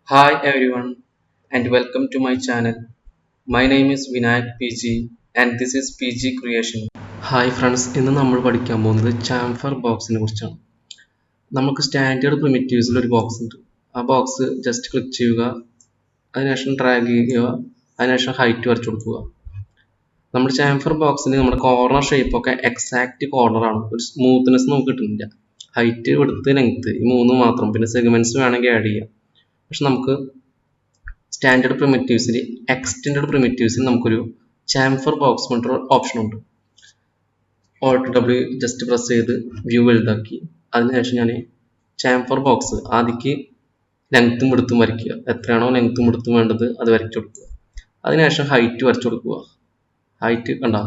Hi everyone and welcome to my channel. My name is Vinayak PG and this is PG Creation. Hi friends, ഇന്ന് നമ്മൾ പഠിക്കാൻ പോകുന്നത് chamfer ബോക്സിനെ കുറിച്ചാണ്. നമുക്ക് standard പ്രിമിറ്റീവ്സിൽ ഒരു ബോക്സ് ഉണ്ട്. ആ ബോക്സ് ജസ്റ്റ് ക്ലിക്ക് ചെയ്യുക, അതിനുശേഷം ഡ്രാഗ് ചെയ്യുക, അതിനുശേഷം ഹൈറ്റ് വരച്ചു കൊടുക്കുക. നമ്മുടെ ചാംഫർ ബോക്സിന് നമ്മുടെ കോർണർ ഷേപ്പൊക്കെ എക്സാക്റ്റ് കോർണറാണ്. ഒരു സ്മൂത്ത്നെസ് നമുക്ക് കിട്ടുന്നില്ല. ഹൈറ്റ്, വിഡ്ത്ത്, ലെങ്ത് ഈ മൂന്ന് മാത്രം. പിന്നെ സെഗ്മെന്റ്സ് വേണമെങ്കിൽ ആഡ് ചെയ്യാം. പക്ഷെ നമുക്ക് സ്റ്റാൻഡേർഡ് പ്രിമിറ്റീവ്സിൽ എക്സ്റ്റെൻഡഡ് പ്രിമിറ്റീവ്സിൽ നമുക്കൊരു ചാംഫർ ബോക്സ് പറഞ്ഞൊരു ഓപ്ഷൻ ഉണ്ട്. Alt W ജസ്റ്റ് പ്രസ് ചെയ്ത് വ്യൂ വലുതാക്കി, അതിനുശേഷം ഞാൻ ചാംഫർ ബോക്സ് ആദ്യക്ക് ലെങ്ത്തും വിഡ്ത്തും വരയ്ക്കുക. എത്രയാണോ ലെങ്ത്തും വിഡ്ത്തും വേണ്ടത് അത് വരച്ചു കൊടുക്കുക. അതിനുശേഷം ഹൈറ്റ് വരച്ചു കൊടുക്കുക.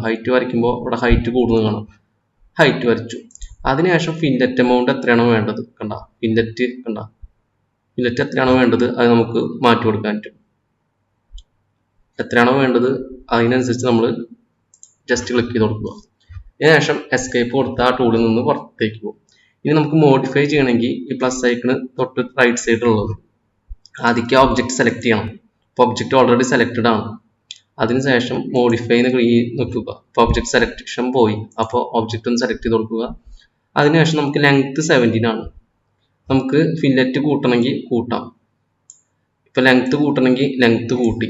ഹൈറ്റ് വരയ്ക്കുമ്പോൾ ഇവിടെ ഹൈറ്റ് കൂടുന്നത് കാണാം. ഹൈറ്റ് വരച്ചു. അതിനുശേഷം ഫില്ലറ്റ് എമൗണ്ട് എത്രയാണോ വേണ്ടത് ഫില്ലറ്റ് എത്രയാണോ വേണ്ടത് അത് നമുക്ക് മാറ്റി കൊടുക്കാൻ പറ്റും. എത്രയാണോ വേണ്ടത് അതിനനുസരിച്ച് നമ്മൾ ജസ്റ്റ് ക്ലിക്ക് ചെയ്ത് കൊടുക്കുക. അതിനുശേഷം എസ്കേപ്പ് കൊടുത്ത് ആ ടൂളിൽ നിന്ന് പുറത്തേക്ക് പോകും. ഇനി നമുക്ക് മോഡിഫൈ ചെയ്യണമെങ്കിൽ ഈ പ്ലസ് ഐക്കണ് തൊട്ട് റൈറ്റ് സൈഡിലുള്ളത് ആദ്യം ഒബ്ജക്റ്റ് സെലക്ട് ചെയ്യണം. ഇപ്പോൾ ഒബ്ജക്റ്റ് ഓൾറെഡി സെലക്റ്റഡ് ആണ്. അതിനുശേഷം മോഡിഫൈ നോക്കുക. ഇപ്പോൾ ഒബ്ജക്റ്റ് സെലക്ഷൻ പോയി. അപ്പോൾ ഒബ്ജക്റ്റ് ഒന്ന് സെലക്ട് ചെയ്ത് കൊടുക്കുക. അതിനുശേഷം നമുക്ക് ലെങ്ത് 17 ആണ്. നമുക്ക് ഫില്ലറ്റ് കൂട്ടണമെങ്കിൽ കൂട്ടാം. ഇപ്പൊ ലെങ്ത് കൂട്ടണമെങ്കിൽ ലെങ്ത് കൂട്ടി,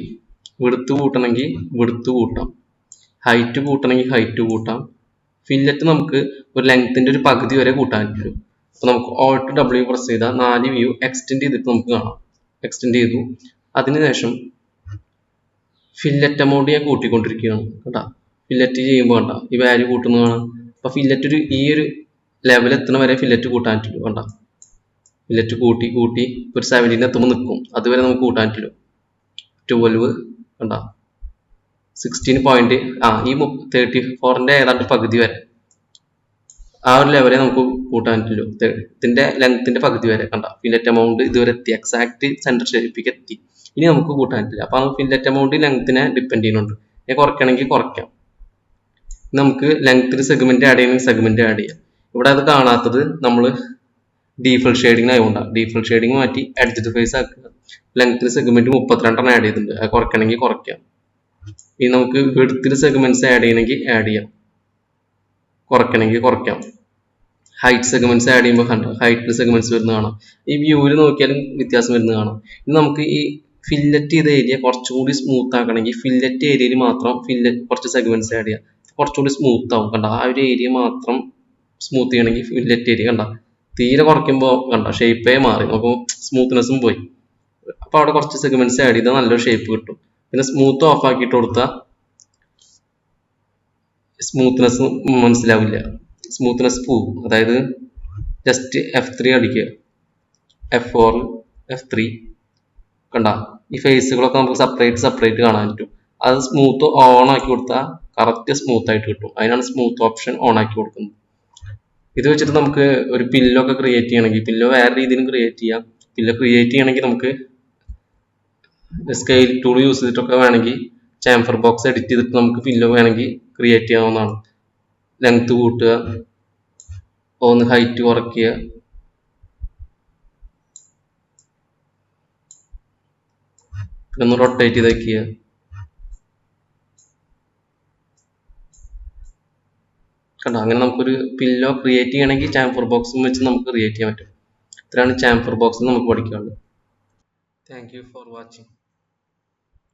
വിഡ്ത്ത് കൂട്ടണമെങ്കിൽ വിഡ്ത്ത് കൂട്ടാം, ഹൈറ്റ് കൂട്ടണമെങ്കിൽ ഹൈറ്റ് കൂട്ടാം. ഫില്ലറ്റ് നമുക്ക് ഒരു ലെങ്ത്തിന്റെ ഒരു പകുതി വരെ കൂട്ടാൻ പറ്റും. അപ്പൊ നമുക്ക് Alt W പ്രസ് ചെയ്താൽ 4 വ്യൂ എക്സ്റ്റെൻഡ് ചെയ്തിട്ട് നമുക്ക് കാണാം. എക്സ്റ്റെൻഡ് ചെയ്തു. അതിനുശേഷം ഫില്ലറ്റ് എമൗണ്ട് ഞാൻ കൂട്ടിക്കൊണ്ടിരിക്കുകയാണ്. ഫില്ലറ്റ് ചെയ്യുമ്പോൾ ഈ വാല്യൂ കൂട്ടുന്നത് കാണാം. അപ്പൊ ഫില്ലറ്റ് ഈ ഒരു ലെവൽ എത്തുന്ന വരെ ഫില്ലറ്റ് കൂട്ടാൻ പറ്റുള്ളൂ. ഫില്ലറ്റ് കൂട്ടി ഒരു 17 എത്തുമ്പോൾ നിൽക്കും. അതുവരെ നമുക്ക് കൂട്ടാൻ പറ്റില്ല. 12 16 പോയിന്റ് ഈ 34ന്റെ ഏതാണ്ട് പകുതി വരെ ആ ഒരു ലെവലെ നമുക്ക് കൂട്ടാൻ പറ്റുള്ളൂ. ഇതിന്റെ ലെങ്ത്തിന്റെ പകുതി വരെ ഫില്ലറ്റ് എമൗണ്ട് ഇതുവരെ എത്തി. എക്സാക്ട് സെന്റർ ഷേപ്പിലേക്ക് എത്തി. ഇനി നമുക്ക് കൂട്ടാൻ പറ്റില്ല. അപ്പൊ ഫില്ലറ്റ് എമൗണ്ട് ലെങ്ത്തിനെ ഡിപ്പെൻഡ് ചെയ്യുന്നുണ്ട്. കുറയ്ക്കണമെങ്കിൽ കുറയ്ക്കാം. നമുക്ക് ലെങ്ത്തിന് സെഗ്മെന്റ് ആഡ് ചെയ്യണമെങ്കിൽ സെഗ്മെന്റ് ആഡ് ചെയ്യാം. ഇവിടെ അത് കാണാത്തത് നമ്മൾ ഡീഫോൾട്ട് ഷെയ്ഡിങ് ആയതുകൊണ്ടാണ്. ഡീഫോൾട്ട് ഷെയ്ഡിങ് മാറ്റി എഡ്ജ് ഫേസ് ആക്കുക. ലെങ്ത്തിന് സെഗ്മെന്റ് 32 ആഡ് ചെയ്തിട്ടുണ്ട്. അത് കുറയ്ക്കണമെങ്കിൽ കുറയ്ക്കാം. ഇനി നമുക്ക് വിഡ്ത്തിന് സെഗ്മെന്റ്സ് ആഡ് ചെയ്യണമെങ്കിൽ ആഡ് ചെയ്യാം, കുറയ്ക്കണമെങ്കിൽ കുറയ്ക്കാം. ഹൈറ്റ് സെഗ്മെന്റ്സ് ആഡ് ചെയ്യുമ്പോൾ ഹൈറ്റിൽ സെഗ്മെന്റ്സ് വരുന്നത് കാണാം. ഈ വ്യൂവിൽ നോക്കിയാലും വ്യത്യാസം വരുന്നത് കാണാം. ഇനി നമുക്ക് ഈ ഫില്ലറ്റ് ചെയ്ത ഏരിയ കുറച്ചുകൂടി സ്മൂത്ത് ആക്കണമെങ്കിൽ ഫില്ലറ്റ് ഏരിയയിൽ മാത്രം കുറച്ച് സെഗ്മെന്റ്സ് ആഡ് ചെയ്യാം. കുറച്ചുകൂടി സ്മൂത്ത് ആവും. ആ ഒരു ഏരിയ മാത്രം സ്മൂത്ത് ചെയ്യണമെങ്കിൽ ഫില്ലറ്റ് ഏരിയ തീരെ കുറയ്ക്കുമ്പോൾ ഷേപ്പേ മാറി, നമുക്ക് സ്മൂത്ത്നെസ്സും പോയി. അപ്പൊ അവിടെ കുറച്ച് സെഗ്മെന്റ്സ് ആഡ് ചെയ്താൽ നല്ലൊരു ഷേപ്പ് കിട്ടും. പിന്നെ സ്മൂത്ത് ഓഫ് ആക്കിയിട്ട് കൊടുത്താൽ സ്മൂത്ത്നെസ് മനസ്സിലാവില്ല, സ്മൂത്ത്നെസ് പോവും. അതായത് ജസ്റ്റ് F3 അടിക്കുക, F4, F3 ഈ ഫേസുകളൊക്കെ നമുക്ക് സെപ്പറേറ്റ് കാണാൻ പറ്റും. അത് സ്മൂത്ത് ഓൺ ആക്കി കൊടുത്താൽ കറക്റ്റ് സ്മൂത്ത് ആയിട്ട് കിട്ടും. അതിനാണ് സ്മൂത്ത് ഓപ്ഷൻ ഓൺ ആക്കി കൊടുക്കുന്നത്. ഇത് വെച്ചിട്ട് നമുക്ക് ഒരു പില്ലോ ഒക്കെ ക്രിയേറ്റ് ചെയ്യണമെങ്കിൽ, പില്ലോ വേറെ രീതിയിലും ക്രിയേറ്റ് ചെയ്യാം. പില്ലോ ക്രിയേറ്റ് ചെയ്യണമെങ്കിൽ നമുക്ക് സ്കെയിൽ ടൂൾ യൂസ് ചെയ്തിട്ടൊക്കെ വേണമെങ്കിൽ ചാംഫർ ബോക്സ് എഡിറ്റ് ചെയ്തിട്ട് നമുക്ക് പില്ലോ വേണമെങ്കിൽ ക്രിയേറ്റ് ചെയ്യാവുന്നതാണ്. ലെങ്ത് കൂട്ടുക, ഒന്ന് ഹൈറ്റ് കുറയ്ക്കുക, പിന്നെ ഒന്ന് റൊട്ടേറ്റ് ചെയ്ത് വയ്ക്കുക. അങ്ങനെ നമുക്കൊരു പില്ലോ ക്രിയേറ്റ് ചെയ്യണമെങ്കിൽ ചാംഫർ ബോക്സും വെച്ച് നമുക്ക് ക്രിയേറ്റ് ചെയ്യാൻ പറ്റും. ഇത്രയാണ് ചാംഫർ ബോക്സിൽ നമുക്ക് പഠിക്കാനുള്ളത്. Thank you for watching.